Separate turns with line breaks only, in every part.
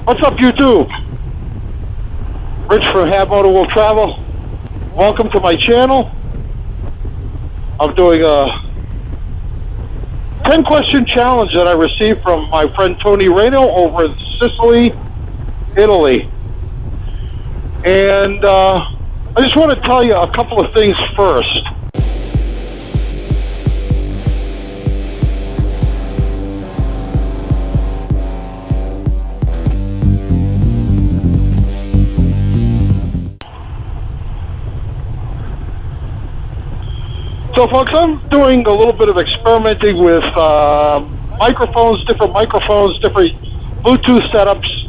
What's up, YouTube? Rich from Moto Will Travel. Welcome to my channel. I'm doing a 10-question challenge that I received from my friend Tony Reno over in Sicily, Italy. And I just want to tell you a couple of things first. So folks, I'm doing a little bit of experimenting with microphones, different Bluetooth setups,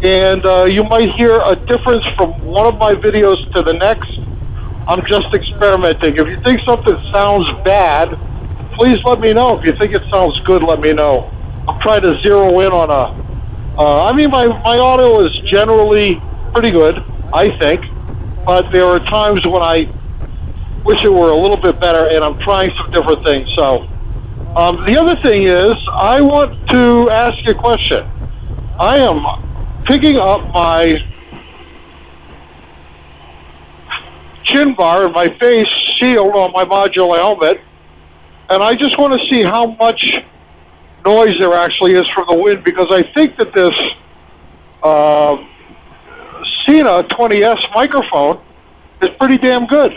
and you might hear a difference from one of my videos to the next. I'm just experimenting. If you think something sounds bad, please let me know. If you think it sounds good, let me know. I'm trying to zero in on my audio is generally pretty good, I think, but there are times when I wish it were a little bit better, and I'm trying some different things. So the other thing is, I want to ask you a question. I am picking up my chin bar and my face shield on my modular helmet, and I just want to see how much noise there actually is from the wind, because I think that this Sena 20S microphone is pretty damn good.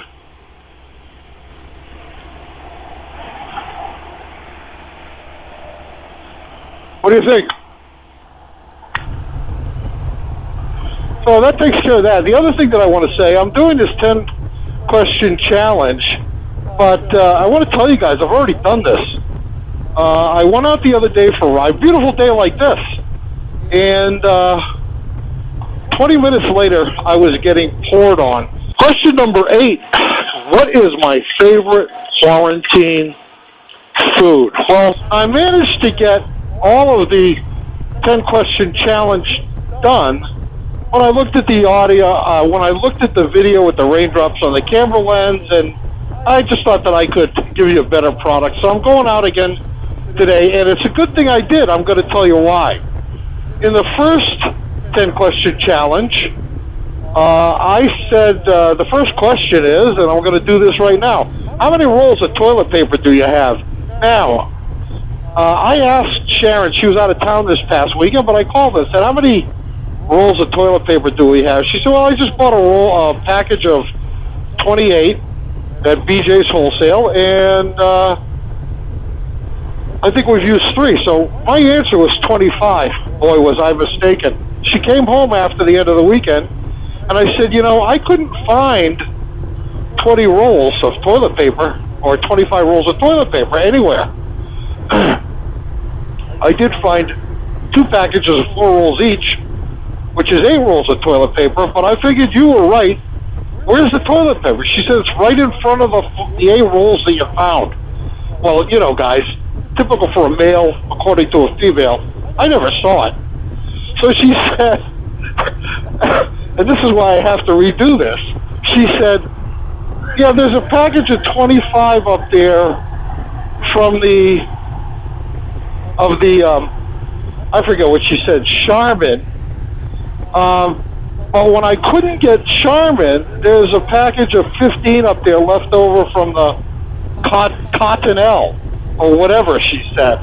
What do you think? So that takes care of that. The other thing that I want to say, I'm doing this 10-question challenge, but I want to tell you guys, I've already done this. I went out the other day for a ride, beautiful day like this, and 20 minutes later, I was getting poured on. Question number 8, what is my favorite quarantine food? Well, I managed to get all of the 10-question challenge done when I looked at the audio, when I looked at the video with the raindrops on the camera lens, and I just thought that I could give you a better product. So I'm going out again today, and it's a good thing I did. I'm going to tell you why. In the first 10-question challenge, I said the first question is, and I'm going to do this right now, how many rolls of toilet paper do you have? Now, I asked Sharon, she was out of town this past weekend, but I called her and said, how many rolls of toilet paper do we have? She said, well, I just bought a package of 28 at BJ's Wholesale, and I think we've used 3. So my answer was 25. Boy, was I mistaken. She came home after the end of the weekend, and I said, you know, I couldn't find 20 rolls of toilet paper or 25 rolls of toilet paper anywhere. I did find 2 packages of 4 rolls each, which is 8 rolls of toilet paper, but I figured you were right. Where's the toilet paper? She said it's right in front of the 8 rolls that you found. Well, you know, guys, typical for a male, according to a female, I never saw it. So she said, and this is why I have to redo this, she said, yeah, there's a package of 25 up there from I forget what she said, Charmin. But when I couldn't get Charmin, there's a package of 15 up there left over from the Cottonelle, or whatever she said.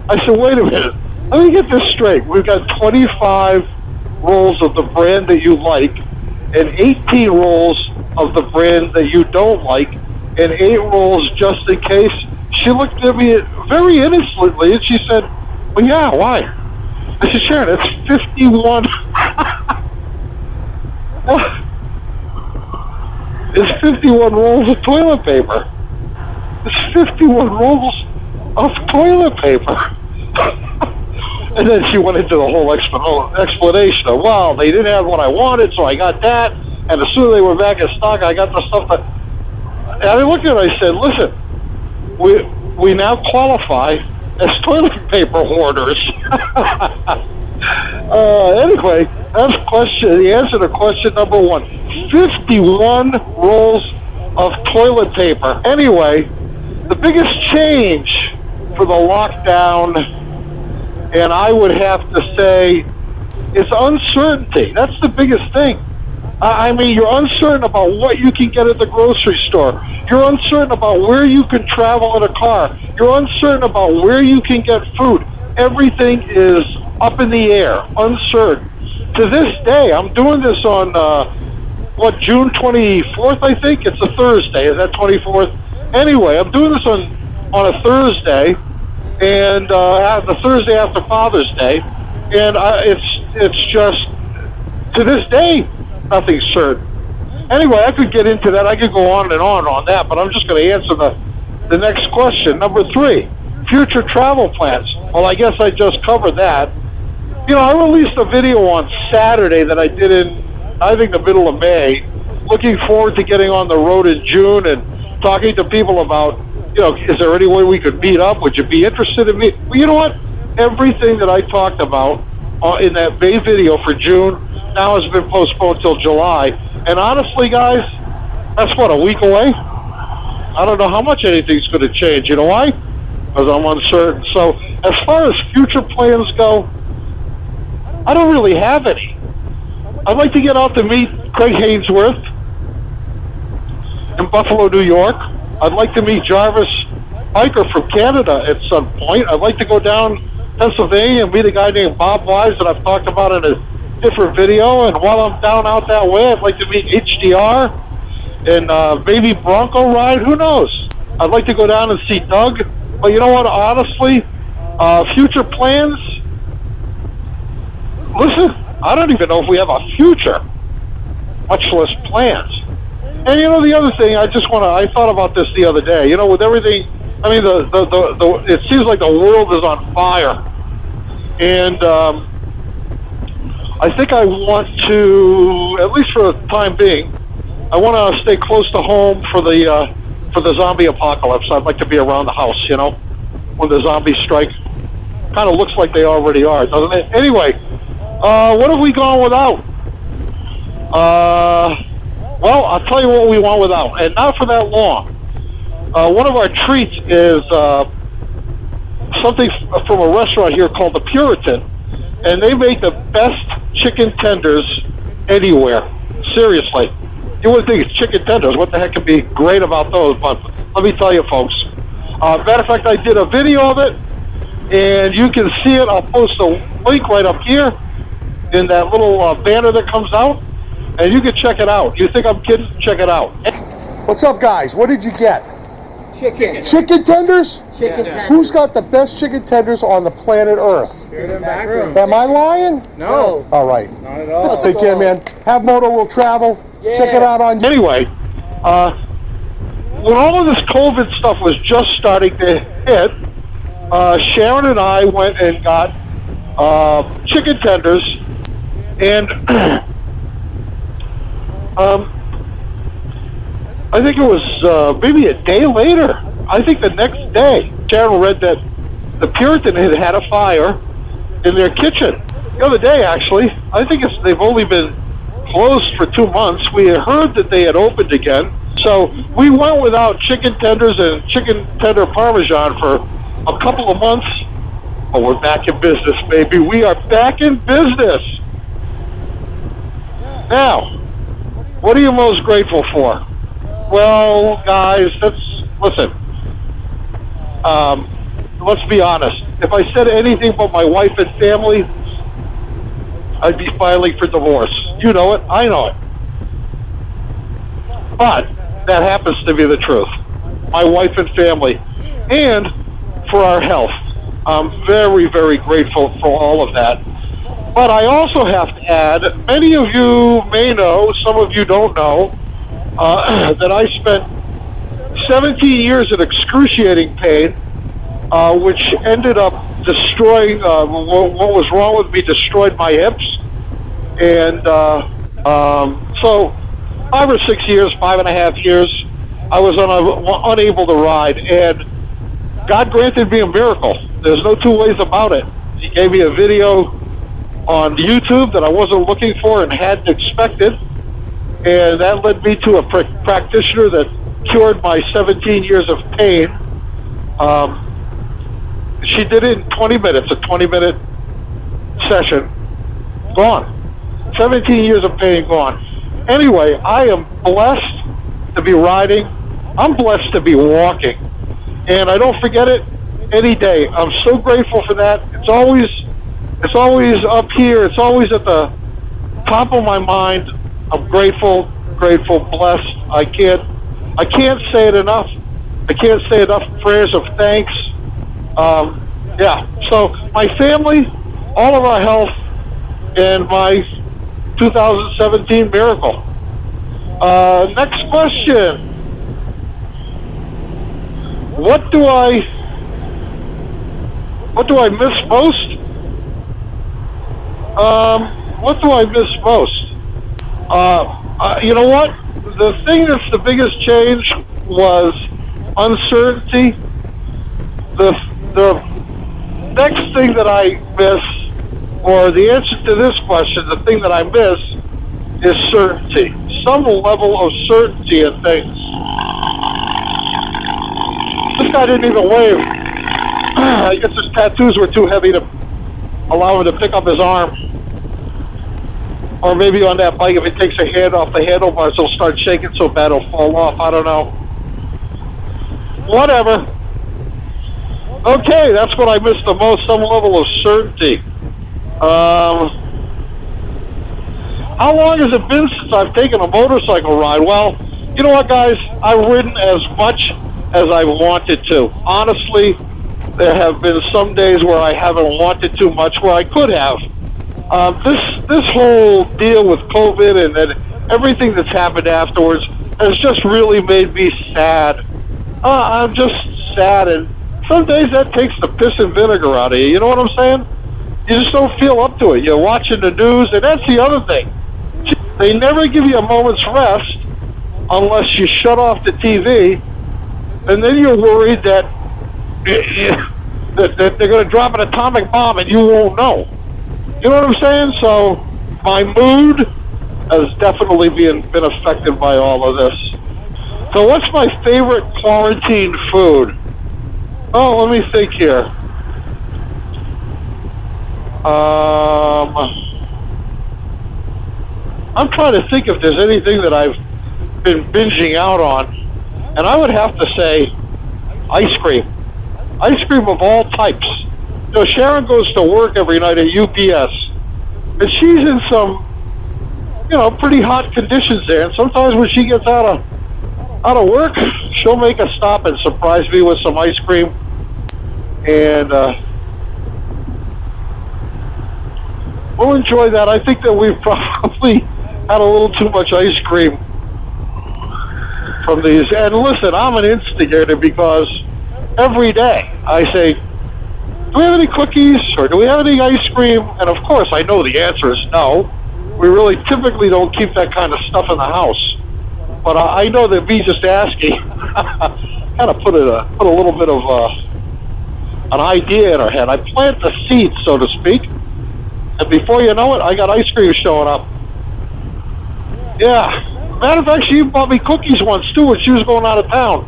I said, wait a minute, let me get this straight. We've got 25 rolls of the brand that you like, and 18 rolls of the brand that you don't like, and 8 rolls just in case. She looked at me very innocently, and she said, well, yeah, why? I said, Sharon, it's 51. It's 51 rolls of toilet paper. It's 51 rolls of toilet paper. And then she went into the whole explanation of, well, they didn't have what I wanted, so I got that, and as soon as they were back in stock, I got the stuff that... And I looked at her and I said, listen, we now qualify as toilet paper hoarders. Anyway, that's the answer to question number 1. 51 rolls of toilet paper. Anyway, the biggest change for the lockdown, and I would have to say It's uncertainty. That's the biggest thing. I mean, you're uncertain about what you can get at the grocery store. You're uncertain about where you can travel in a car. You're uncertain about where you can get food. Everything is up in the air, uncertain. To this day, I'm doing this on, June 24th, I think? It's a Thursday. Is that 24th? Anyway, I'm doing this on a Thursday, and the Thursday after Father's Day, and it's just, to this day, nothing's certain. Anyway, I could get into that. I could go on that, but I'm just going to answer the next question. Number 3, future travel plans. Well, I guess I just covered that. You know, I released a video on Saturday that I did in, I think, the middle of May. Looking forward to getting on the road in June and talking to people about, you know, is there any way we could meet up? Would you be interested in me? Well, you know what? Everything that I talked about in that May video for June now has been postponed till July. And honestly, guys, that's what, a week away? I don't know how much anything's going to change. You know why? Because I'm uncertain. So as far as future plans go, I don't really have any. I'd like to get out to meet Craig Hainsworth in Buffalo, New York. I'd like to meet Jarvis Biker from Canada at some point. I'd like to go down Pennsylvania and meet a guy named Bob Wise that I've talked about in a different video. And while I'm down out that way, I'd like to meet HDR and maybe Bronco ride. Who knows? I'd like to go down and see Doug. But you know what? Honestly, future plans. Listen, I don't even know if we have a future, much less plans. And you know, the other thing, I thought about this the other day. You know, with everything, I mean, it seems like the world is on fire. And I think I want to, at least for the time being, I want to stay close to home for the zombie apocalypse. I'd like to be around the house, you know, when the zombies strike. Kind of looks like they already are, doesn't it? Anyway, what have we gone without? Well, I'll tell you what we went without, and not for that long. One of our treats is something from a restaurant here called the Puritan, and they make the best chicken tenders anywhere. Seriously. You wouldn't think it's chicken tenders. What the heck could be great about those? But let me tell you, folks. Matter of fact, I did a video of it, and you can see it. I'll post a link right up here in that little banner that comes out, and you can check it out. You think I'm kidding? Check it out.
What's up, guys? What did you get?
Chicken.
Chicken tenders?
Chicken tenders.
Who's got the best chicken tenders on the planet Earth?
Here in the back room.
Am I lying?
No.
All right.
Not at all.
Take care, man. Have Moto will travel.
Yeah.
Check it out on...
Anyway, when all of this COVID stuff was just starting to hit, Sharon and I went and got chicken tenders, and I think it was maybe a day later, I think the next day, Sharon read that the Puritan had a fire in their kitchen. The other day, actually, I think they've only been closed for 2 months. We had heard that they had opened again. So we went without chicken tenders and chicken tender parmesan for a couple of months. Oh, we're back in business, baby. We are back in business. Now, what are you most grateful for? Well, guys, listen. Let's be honest. If I said anything but my wife and family, I'd be filing for divorce. You know it. I know it. But that happens to be the truth. My wife and family. And for our health. I'm very, very grateful for all of that. But I also have to add, many of you may know, some of you don't know, that I spent 17 years in excruciating pain, which ended up destroying, what was wrong with me destroyed my hips. And so 5 or 6 years, 5.5 years, I was unable to ride. And God granted me a miracle. There's no two ways about it. He gave me a video on YouTube that I wasn't looking for and hadn't expected. And that led me to a practitioner that cured my 17 years of pain. She did it in 20 minutes, a 20-minute session. Gone. 17 years of pain gone. Anyway, I am blessed to be riding. I'm blessed to be walking. And I don't forget it any day. I'm so grateful for that. It's always up here. It's always at the top of my mind. I'm grateful, blessed. I can't say it enough. I can't say enough prayers of thanks. Yeah. So my family, all of our health, and my 2017 miracle. Next question. What do I miss most? What do I miss most? You know what? The thing that's the biggest change was uncertainty. The next thing that I miss, or the answer to this question, the thing that I miss is certainty. Some level of certainty in things. This guy didn't even wave. I guess his tattoos were too heavy to allow him to pick up his arm. Or maybe on that bike, if he takes a hand off the handlebars, he'll start shaking so bad he'll fall off. I don't know. Whatever. Okay, that's what I miss the most, some level of certainty. How long has it been since I've taken a motorcycle ride? Well, you know what, guys? I've ridden as much as I wanted to. Honestly, there have been some days where I haven't wanted too much, where I could have. This whole deal with COVID and then everything that's happened afterwards has just really made me sad. I'm just sad, and some days that takes the piss and vinegar out of you. You know what I'm saying? You just don't feel up to it. You're watching the news, and that's the other thing. They never give you a moment's rest unless you shut off the TV, and then you're worried that they're going to drop an atomic bomb and you won't know. You know what I'm saying? So my mood has definitely been affected by all of this. So what's my favorite quarantine food? Oh, let me think here. I'm trying to think if there's anything that I've been binging out on, and I would have to say ice cream. Ice cream of all types. You know, Sharon goes to work every night at UPS, and she's in some, pretty hot conditions there. And sometimes when she gets out of work, she'll make a stop and surprise me with some ice cream. And we'll enjoy that. I think that we've probably had a little too much ice cream from these. And listen, I'm an instigator because every day I say, do we have any cookies or do we have any ice cream? And of course, I know the answer is no. We really typically don't keep that kind of stuff in the house. But I know that me just asking kind of put a little bit of an idea in her head. I plant the seed, so to speak, and before you know it, I got ice cream showing up. Yeah. Matter of fact, she bought me cookies once too when she was going out of town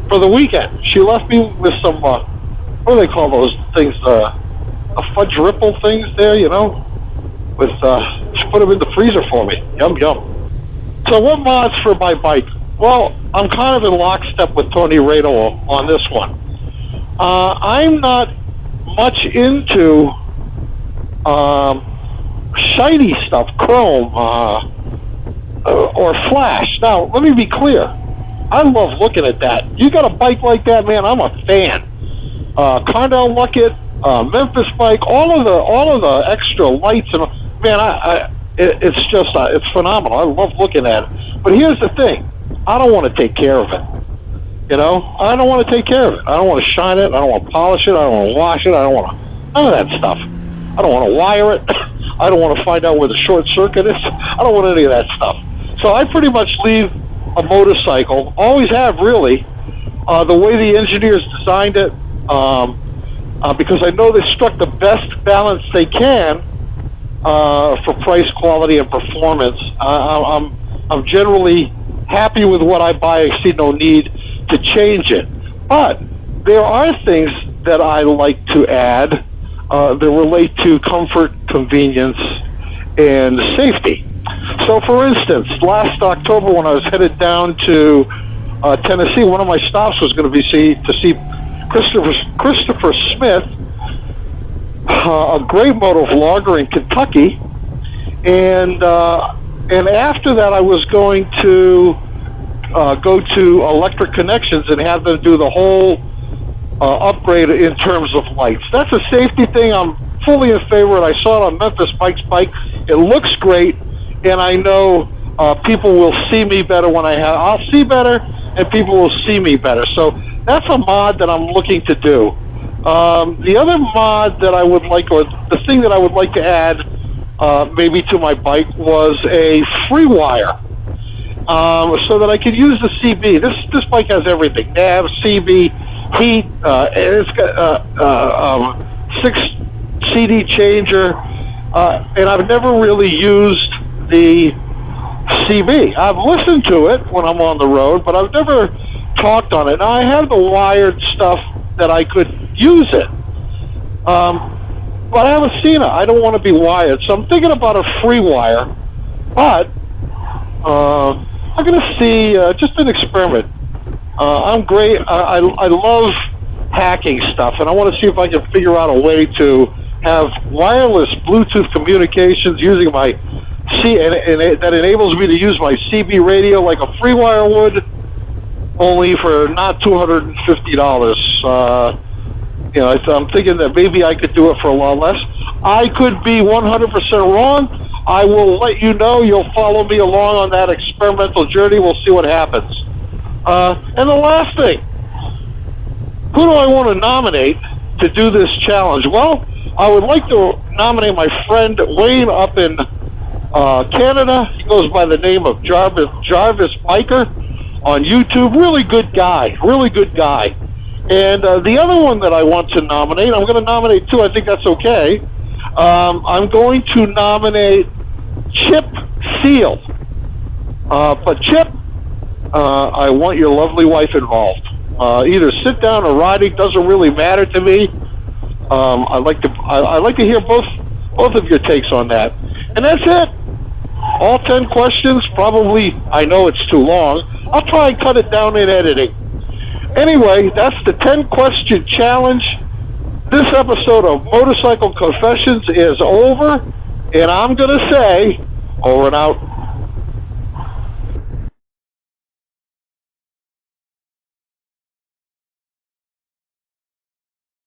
for the weekend. She left me with some, what do they call those things? Fudge ripple things there, with, she put them in the freezer for me. Yum, yum. So what mods for my bike? Well, I'm kind of in lockstep with Tony Rado on this one. I'm not much into shiny stuff, chrome, or flash. Now, let me be clear. I love looking at that. You got a bike like that, man, I'm a fan. Carnell Luckett, Memphis bike, all of the extra lights, and man, it's just it's phenomenal. I love looking at it. But here's the thing: I don't want to take care of it. I don't want to take care of it. I don't want to shine it. I don't want to polish it. I don't want to wash it. I don't want to none of that stuff. I don't want to wire it. I don't want to find out where the short circuit is. I don't want any of that stuff. So I pretty much leave a motorcycle, always have really, the way the engineers designed it, because I know they struck the best balance they can for price, quality, and performance. I'm generally happy with what I buy. I see no need to change it. But there are things that I like to add that relate to comfort, convenience, and safety. So, for instance, last October when I was headed down to Tennessee, one of my stops was going to be to see Christopher Smith, a great moto vlogger in Kentucky, and after that I was going to go to Electric Connections and have them do the whole upgrade in terms of lights. That's a safety thing. I'm fully in favor. I saw it on Memphis Mike's bike. It looks great, and I know people will see me better when I'll see better, and people will see me better. So that's a mod that I'm looking to do. The other mod that I would like, or the thing that I would like to add maybe to my bike, was a free wire, so that I could use the CB. This bike has everything: nav, CB, heat. It's got 6 CD changer, and I've never really used the CB. I've listened to it when I'm on the road, but I've never talked on it. Now I have the wired stuff that I could use it, but I haven't seen it. I don't want to be wired, so I'm thinking about a free wire, but I'm going to see just an experiment. I'm great. I love hacking stuff, and I want to see if I can figure out a way to have wireless Bluetooth communications using my that enables me to use my CB radio like a free wire would, only for not $250. I'm thinking that maybe I could do it for a lot less. I could be 100% wrong. I will let you know. You'll follow me along on that experimental journey. We'll see what happens. And the last thing, who do I want to nominate to do this challenge? Well, I would like to nominate my friend Wayne up in Canada. He goes by the name of Jarvis Biker on YouTube. Really good guy. And the other one that I want to nominate, I'm going to nominate 2. I think that's okay. I'm going to nominate Chip Seal. But Chip, I want your lovely wife involved. Either sit down or riding, doesn't really matter to me. I'd like to hear both of your takes on that. And that's it. All 10 questions. Probably, I know it's too long. I'll try and cut it down in editing. Anyway, that's the 10-question challenge. This episode of Motorcycle Confessions is over, and I'm going to say, over and out.